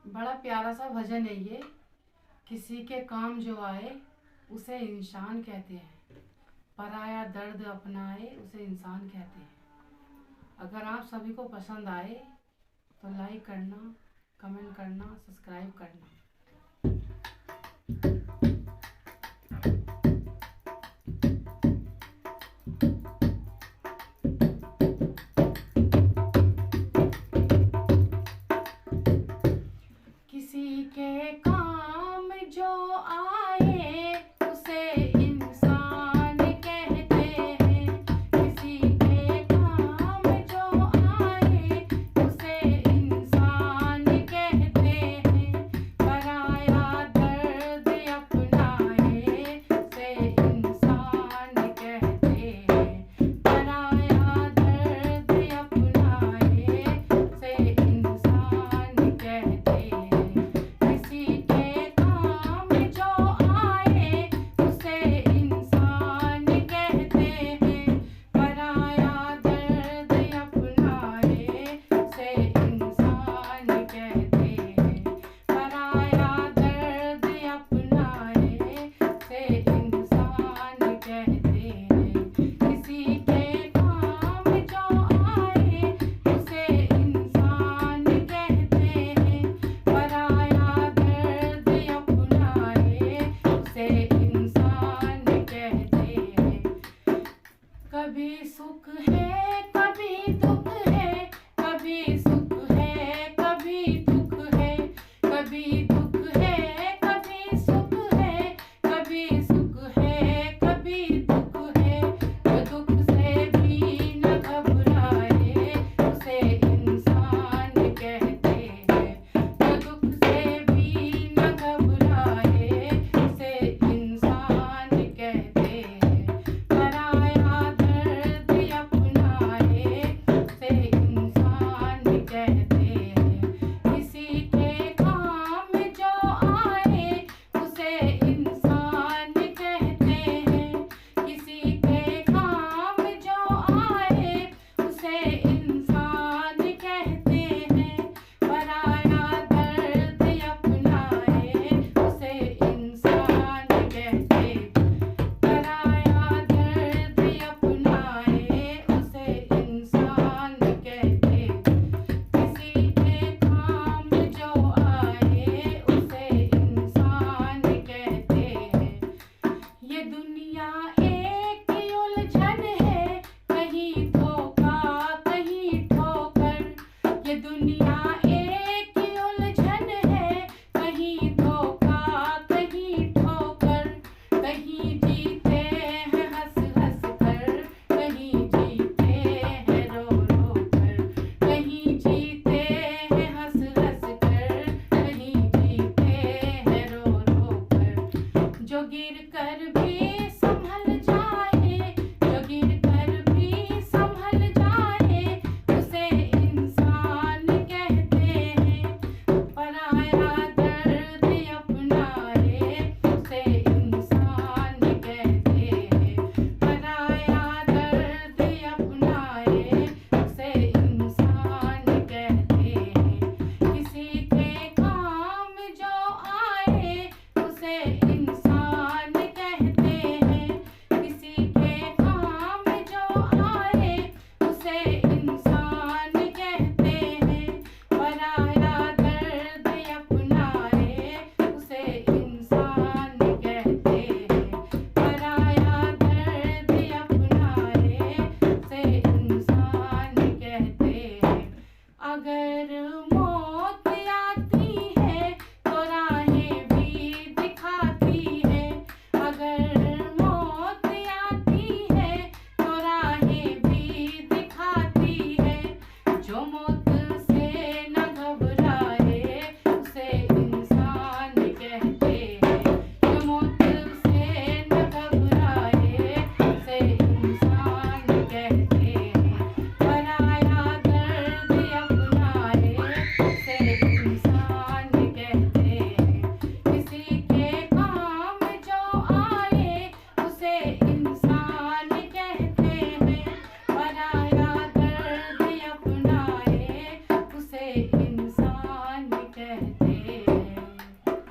बड़ा प्यारा सा भजन है ये। किसी के काम जो आए उसे इंसान कहते हैं, पराया दर्द अपनाए उसे इंसान कहते हैं। अगर आप सभी को पसंद आए तो लाइक करना, कमेंट करना, सब्सक्राइब करना। किसी के काम जो आए उसे इंसान कहते हैं। किसी के काम जो आए उसे इंसान कहते हैं। पराया दर्द अपनाए उसे इंसान कहते हैं। पराया दर्द अपनाए उसे इंसान कहते हैं। किसी के काम जो आए उसे इंसान कहते हैं। पराया दर्द अपनाए उसे इंसान कहते हैं। पराया दर्द अपनाए उसे इंसान कहते हैं। किसी के काम जो आए उसे इंसान कहते हैं। पराया दर्द अपनाए उसे इंसान कहते हैं। कभी सुख है कभी दुख है, कभी सुख है कभी दुख है। कभी दुख है कभी सुख है, कभी सुख है कभी दुख है। जो दुख से भी न घबराए उसे इंसान कहते हैं। जो दुख से भी न घबराए उसे इंसान कहते हैं। पराया दर्द अपनाए उसे इंसान कहते हैं। किसी के काम जो आए उसे इंसान कहते हैं। किसी के काम जो आए उसे इंसान कहते हैं। पराया दर्द अपनाए उसे इंसान कहते हैं। पराया दर्द अपनाए उसे इंसान कहते हैं। किसी के काम जो आए उसे इंसान कहते हैं। ये दुनिया एक उलझन है, कहीं धोखा कहीं ठोकर। ये दुनिया एक उलझन है, कहीं धोखा कहीं ठोकर। कहीं जीते हैं हंस हंस कर, कहीं जीते हैं रो रो कर। कहीं जीते हैं हंस हंस कर, कहीं जीते हैं रो रो कर। जो गिर कर भी संभल जाए, जो गिर कर भी संभल जाए उसे इंसान कहते हैं। पराया दर्द अपनाए उसे इंसान कहते हैं। पराया दर्द अपनाए उसे इंसान कहते हैं। किसी के काम जो आए उसे इंसान कहते हैं। किसी के काम जो आए उसे इंसान कहते हैं। पराया दर्द अपनाए उसे इंसान कहते हैं। पराया दर्द अपनाए उसे इंसान कहते हैं। अगर